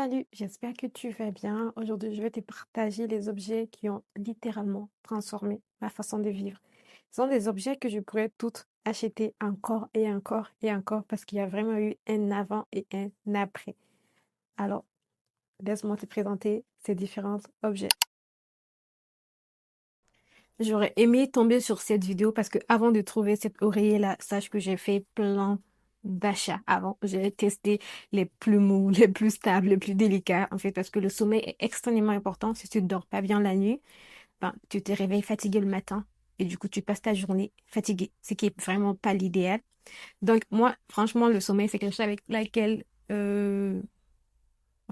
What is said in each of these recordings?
Salut, j'espère que tu vas bien. Aujourd'hui, je vais te partager les objets qui ont littéralement transformé ma façon de vivre. Ce sont des objets que je pourrais toutes acheter encore et encore et encore parce qu'il y a vraiment eu un avant et un après. Alors, laisse-moi te présenter ces différents objets. J'aurais aimé tomber sur cette vidéo parce que avant de trouver cet oreiller-là, sache que j'ai fait plein d'achats avant. J'ai testé les plus mous, les plus stables, les plus délicats, en fait, parce que le sommeil est extrêmement important. Si tu ne dors pas bien la nuit, ben, tu te réveilles fatigué le matin et du coup, tu passes ta journée fatigué, ce qui est vraiment pas l'idéal. Donc, moi, franchement, le sommeil, c'est quelque chose avec laquelle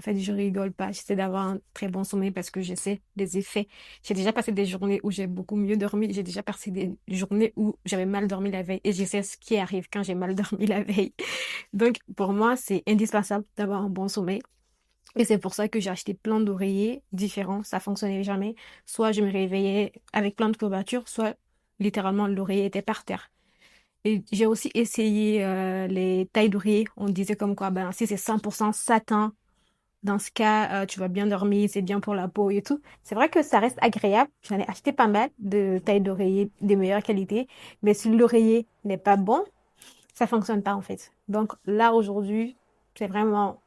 en fait, je rigole pas. J'essaie d'avoir un très bon sommeil parce que je sais les effets. J'ai déjà passé des journées où j'ai beaucoup mieux dormi. J'ai déjà passé des journées où j'avais mal dormi la veille et je sais ce qui arrive quand j'ai mal dormi la veille. Donc, pour moi, c'est indispensable d'avoir un bon sommeil. Et c'est pour ça que j'ai acheté plein d'oreillers différents. Ça fonctionnait jamais. Soit je me réveillais avec plein de courbatures, soit littéralement l'oreiller était par terre. Et j'ai aussi essayé les tailles d'oreiller. On disait comme quoi, ben, si c'est 100% satin, dans ce cas, tu vas bien dormir, c'est bien pour la peau et tout. C'est vrai que ça reste agréable. J'en ai acheté pas mal de tailles d'oreiller de meilleure qualité. Mais si l'oreiller n'est pas bon, ça fonctionne pas en fait. Donc là, aujourd'hui, c'est vraiment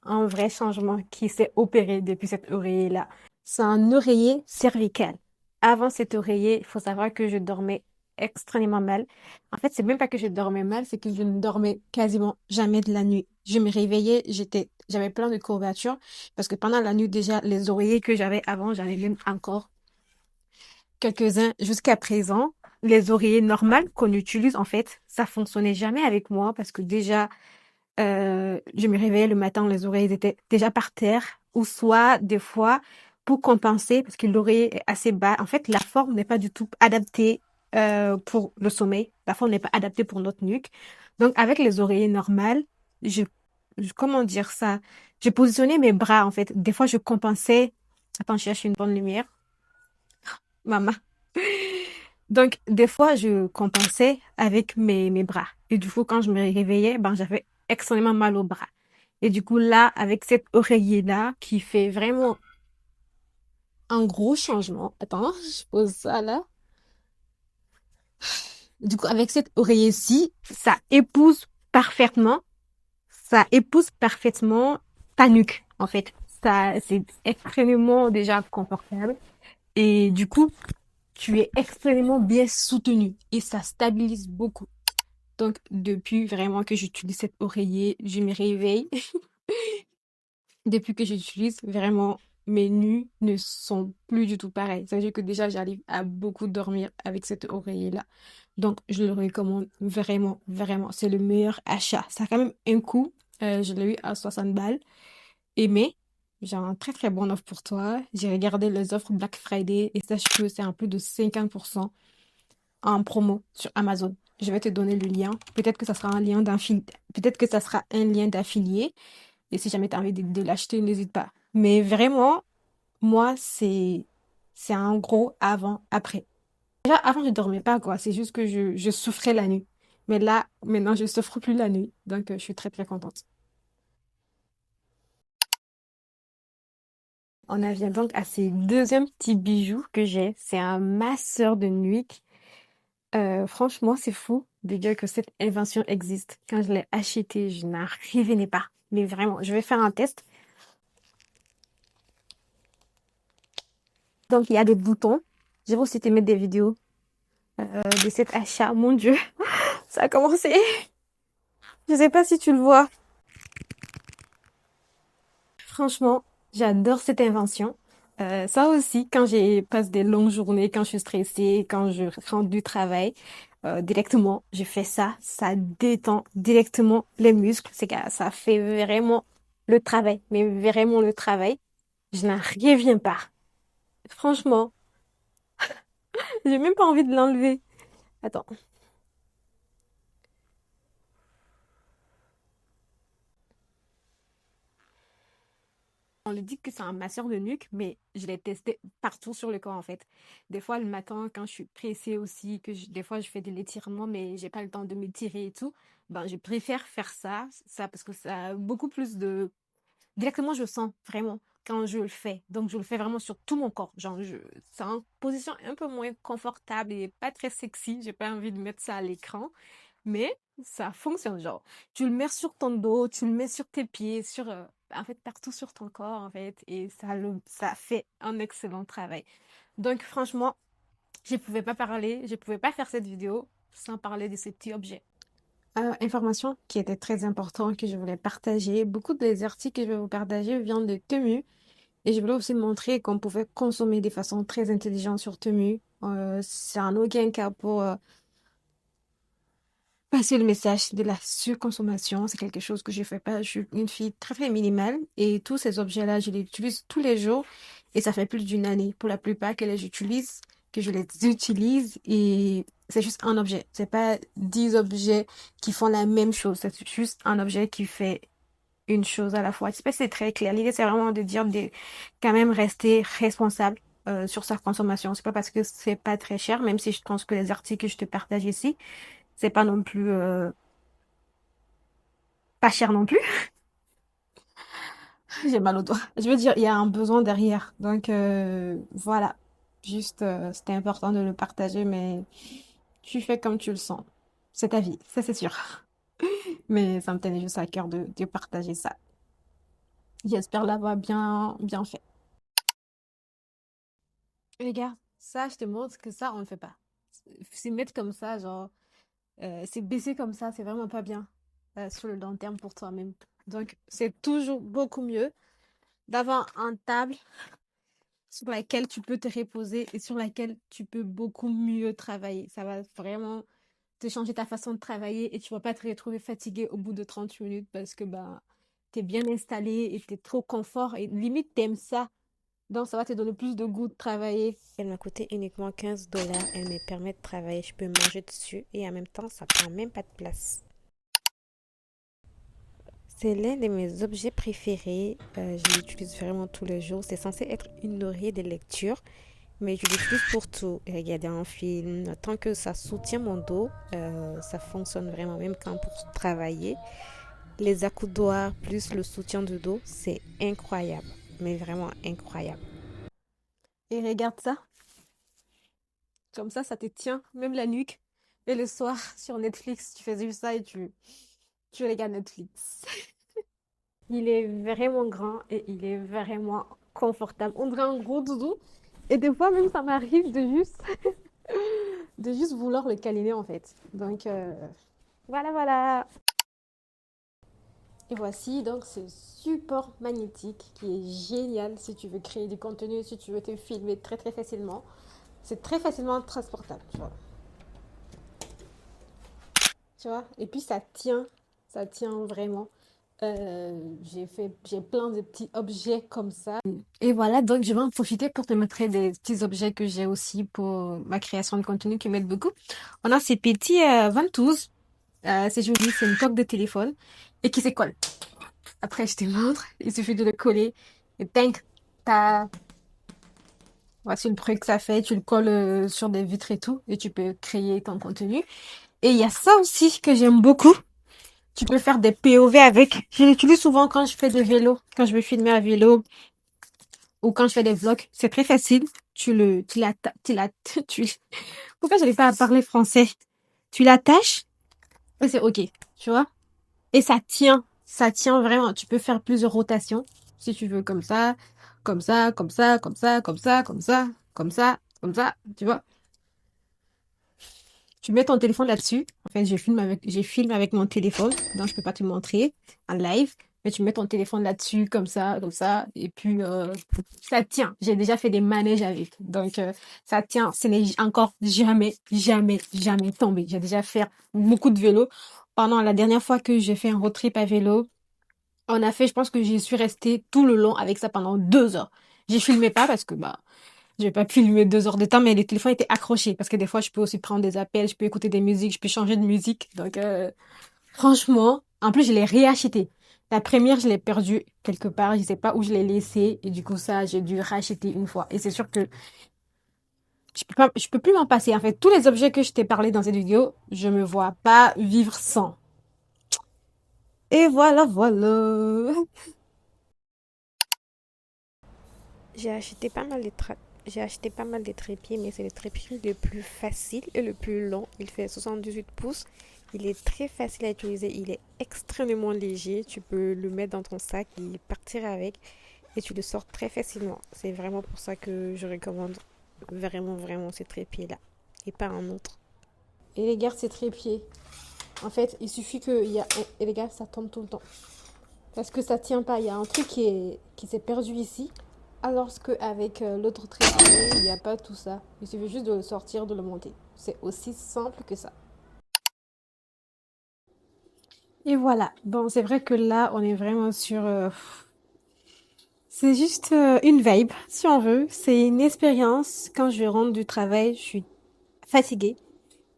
un vrai changement qui s'est opéré depuis cet oreiller-là. C'est un oreiller cervical. Avant cet oreiller, il faut savoir que je dormais extrêmement mal. En fait, c'est même pas que je dormais mal, c'est que je ne dormais quasiment jamais de la nuit. Je me réveillais, j'avais plein de courbatures parce que pendant la nuit, déjà, les oreillers que j'avais avant, j'en ai même encore quelques-uns jusqu'à présent. Les oreillers normaux qu'on utilise, en fait, ça fonctionnait jamais avec moi parce que déjà, je me réveillais le matin, les oreilles étaient déjà par terre, ou soit des fois, pour compenser, parce que l'oreiller est assez bas, en fait, la forme n'est pas du tout adaptée pour le sommeil. La forme n'est pas adaptée pour notre nuque. Donc, avec les oreillers normales, comment dire ça? J'ai positionné mes bras, en fait. Des fois, je compensais. Attends, je cherche une bonne lumière. Maman. Donc, des fois, je compensais avec mes bras. Et du coup, quand je me réveillais, ben, j'avais extrêmement mal aux bras. Et du coup, là, avec cet oreiller-là, qui fait vraiment un gros changement. Attends, je pose ça là. Du coup, avec cet oreiller-ci, ça épouse parfaitement ta nuque, en fait. Ça, c'est extrêmement déjà confortable. Et du coup, tu es extrêmement bien soutenu et ça stabilise beaucoup. Donc, depuis vraiment que j'utilise cet oreiller, je me réveille. Depuis que j'utilise, vraiment, mes nuits ne sont plus du tout pareilles. Ça veut dire que déjà, j'arrive à beaucoup dormir avec cet oreiller-là. Donc, je le recommande vraiment, vraiment. C'est le meilleur achat. Ça a quand même un coût. Je l'ai eu à 60 balles. Et mais, j'ai un très, très bon offre pour toi. J'ai regardé les offres Black Friday et sache que c'est un peu de 50% en promo sur Amazon. Je vais te donner le lien. Peut-être que ça sera un lien peut-être que ça sera un lien d'affilié. Et si jamais tu as envie de l'acheter, n'hésite pas. Mais vraiment, moi, c'est un gros avant-après. Déjà, avant, je dormais pas, quoi. C'est juste que je souffrais la nuit. Mais là, maintenant, je souffre plus la nuit. Donc, je suis très, très contente. On en vient donc à ces deuxième petit bijou que j'ai. C'est un masseur de nuit. Franchement, c'est fou de dire que cette invention existe. Quand je l'ai acheté, je n'en revenais pas. Mais vraiment, je vais faire un test. Donc, il y a des boutons. Je vais aussi te mettre des vidéos de cet achat. Mon Dieu, ça a commencé. Je sais pas si tu le vois. Franchement, j'adore cette invention. Ça aussi, quand j'ai passe des longues journées, quand je suis stressée, quand je rentre du travail, directement, je fais ça. Ça détend directement les muscles. C'est que ça fait vraiment le travail, mais vraiment le travail. Je n'en reviens pas. Franchement, j'ai même pas envie de l'enlever. Attends. On lui dit que c'est un masseur de nuque, mais je l'ai testé partout sur le corps en fait. Des fois le matin quand je suis pressée aussi, des fois je fais de l'étirement mais j'ai pas le temps de m'étirer et tout, ben je préfère faire ça parce que ça a beaucoup plus directement, je sens vraiment quand je le fais. Donc, je le fais vraiment sur tout mon corps. Genre, c'est en position un peu moins confortable et pas très sexy. J'ai pas envie de mettre ça à l'écran, mais ça fonctionne. Genre, tu le mets sur ton dos, tu le mets sur tes pieds, en fait, partout sur ton corps, en fait, et ça fait un excellent travail. Donc, franchement, je pouvais pas parler, je pouvais pas faire cette vidéo sans parler de ces petits objets. Information qui était très importante que je voulais partager. Beaucoup des articles que je vais vous partager viennent de Temu. Et je voulais aussi montrer qu'on pouvait consommer de façon très intelligente sur Temu. C'est en aucun cas pour passer le message de la surconsommation. C'est quelque chose que je fais pas. Je suis une fille très très minimale et tous ces objets-là, je les utilise tous les jours et ça fait plus d'une année pour la plupart que je les utilise et c'est juste un objet. C'est pas 10 objets qui font la même chose. C'est juste un objet qui fait une chose à la fois. Je sais pas si c'est très clair. L'idée, c'est vraiment de dire de quand même rester responsable sur sa consommation. C'est pas parce que c'est pas très cher, même si je pense que les articles que je te partage ici, c'est pas non plus pas cher non plus. J'ai mal au doigt. Je veux dire, il y a un besoin derrière. Donc voilà. Juste, c'était important de le partager, mais tu fais comme tu le sens. C'est ta vie, ça c'est sûr. Mais ça me tenait juste à cœur de partager ça. J'espère l'avoir bien fait. Regarde, ça, je te montre que ça, on ne fait pas. C'est mettre comme ça, genre, c'est baisser comme ça, c'est vraiment pas bien sur le long terme pour toi-même. Donc, c'est toujours beaucoup mieux d'avoir une table sur laquelle tu peux te reposer et sur laquelle tu peux beaucoup mieux travailler. Ça va vraiment te changer ta façon de travailler et tu vas pas te retrouver fatigué au bout de 30 minutes parce que bah, tu es bien installé et tu es trop confort et limite t'aimes ça. Donc, ça va te donner plus de goût de travailler. Elle m'a coûté uniquement 15 $. Elle me permet de travailler. Je peux manger dessus et en même temps, ça prend même pas de place. C'est l'un de mes objets préférés. Je l'utilise vraiment tous les jours. C'est censé être une oreiller de lecture, mais je l'utilise pour tout. Regarder un film. Tant que ça soutient mon dos, ça fonctionne vraiment. Même quand pour travailler, les accoudoirs plus le soutien de dos, c'est incroyable. Mais vraiment incroyable. Et regarde ça. Comme ça te tient même la nuque. Et le soir, sur Netflix, tu fais juste ça et tu regardes Netflix. Il est vraiment grand et il est vraiment confortable. On dirait un gros doudou. Et des fois, même, ça m'arrive de juste vouloir le câliner, en fait. Donc, voilà, voilà. Et voici donc ce support magnétique qui est génial si tu veux créer du contenu, si tu veux te filmer très, très facilement. C'est très facilement transportable, tu vois. Tu vois. Et puis ça tient vraiment. J'ai plein de petits objets comme ça. Et voilà, donc je vais en profiter pour te montrer des petits objets que j'ai aussi pour ma création de contenu qui m'aident beaucoup. On a ces petits ventouses. C'est joli, c'est une coque de téléphone et qui se colle. Après, je te montre. Il suffit de le coller et bang, t'as... Voici le bruit que ça fait. Tu le colles sur des vitres et tout et tu peux créer ton contenu. Et il y a ça aussi que j'aime beaucoup. Tu peux faire des POV avec. Je l'utilise souvent quand je fais des vélos, quand je veux filmer à vélo ou quand je fais des vlogs. C'est très facile. Tu, pourquoi j'arrive pas à parler français? Tu l'attaches et c'est OK. Tu vois? Et ça tient. Ça tient vraiment. Tu peux faire plusieurs rotations si tu veux comme ça, comme ça, comme ça, comme ça, comme ça, comme ça, comme ça, comme ça. Tu vois? Tu mets ton téléphone là-dessus. En fait, je filme avec mon téléphone, donc je peux pas te montrer en live. Mais tu mets ton téléphone là-dessus, comme ça, et puis ça tient. J'ai déjà fait des manèges avec, donc ça tient. Ce n'est encore jamais tombé. J'ai déjà fait beaucoup de vélo. Pendant la dernière fois que j'ai fait un road trip à vélo, je pense que j'y suis restée tout le long avec ça pendant 2 heures. J'ai filmé pas parce que bah j'ai pas pu filmer 2 heures de temps, mais le téléphone était accroché parce que des fois, je peux aussi prendre des appels, je peux écouter des musiques, je peux changer de musique. Donc, franchement, en plus, je l'ai réacheté. La première, je l'ai perdue quelque part, je sais pas où je l'ai laissée et du coup, ça, j'ai dû racheter une fois. Et c'est sûr que je peux plus m'en passer. En fait, tous les objets que je t'ai parlé dans cette vidéo, je me vois pas vivre sans. Et voilà, voilà. J'ai acheté pas mal j'ai acheté pas mal de trépieds, mais c'est le trépied le plus facile et le plus long. Il fait 78 pouces. Il est très facile à utiliser. Il est extrêmement léger. Tu peux le mettre dans ton sac et partir avec. Et tu le sors très facilement. C'est vraiment pour ça que je recommande vraiment, vraiment ce trépied-là. Et pas un autre. Et les gars, ces trépieds. En fait, il suffit que... Et les gars, ça tombe tout le temps. Parce que ça tient pas. Il y a un truc qui s'est perdu ici. Alors qu'avec l'autre trépied, il n'y a pas tout ça. Il suffit juste de le sortir, de le monter. C'est aussi simple que ça. Et voilà. Bon, c'est vrai que là, on est vraiment sur... c'est juste une vibe, si on veut. C'est une expérience. Quand je rentre du travail, je suis fatiguée.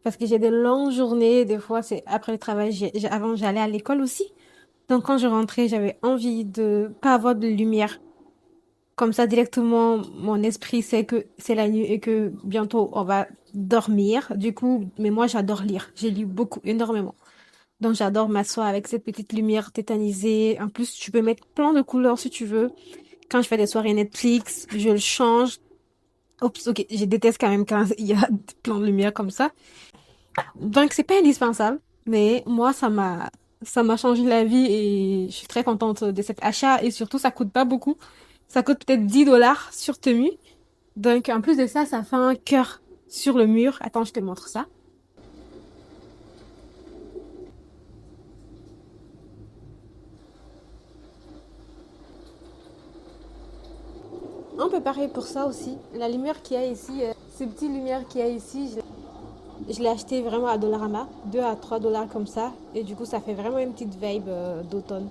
Parce que j'ai des longues journées. Des fois, c'est après le travail. Avant, j'allais à l'école aussi. Donc, quand je rentrais, j'avais envie de pas avoir de lumière. Comme ça, directement, mon esprit sait que c'est la nuit et que bientôt on va dormir. Du coup, mais moi, j'adore lire. J'ai lu beaucoup, énormément. Donc, j'adore m'asseoir avec cette petite lumière tétanisée. En plus, tu peux mettre plein de couleurs si tu veux. Quand je fais des soirées Netflix, je le change. Oups, ok, je déteste quand même quand il y a plein de lumière comme ça. Donc, c'est pas indispensable. Mais moi, ça m'a changé la vie et je suis très contente de cet achat. Et surtout, ça coûte pas beaucoup. Ça coûte peut-être 10 $ sur Temu. Donc, en plus de ça, ça fait un cœur sur le mur. Attends, je te montre ça. Un peu pareil pour ça aussi. La lumière qu'il y a ici, ces petites lumières qu'il y a ici, je l'ai acheté vraiment à Dollarama, 2 à 3 dollars comme ça. Et du coup, ça fait vraiment une petite vibe d'automne.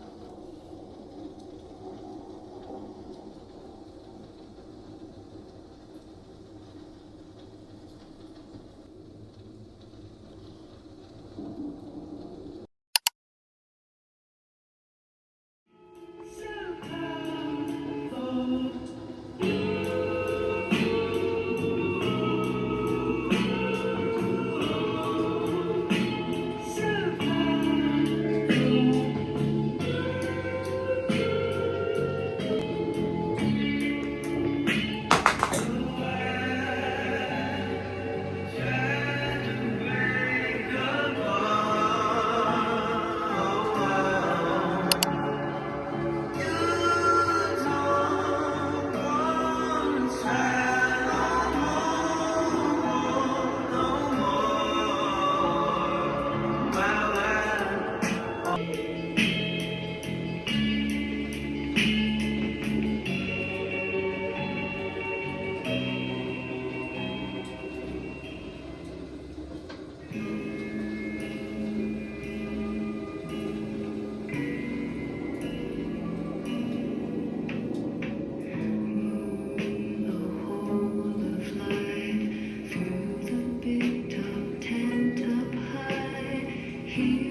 Through the big top tent up high. He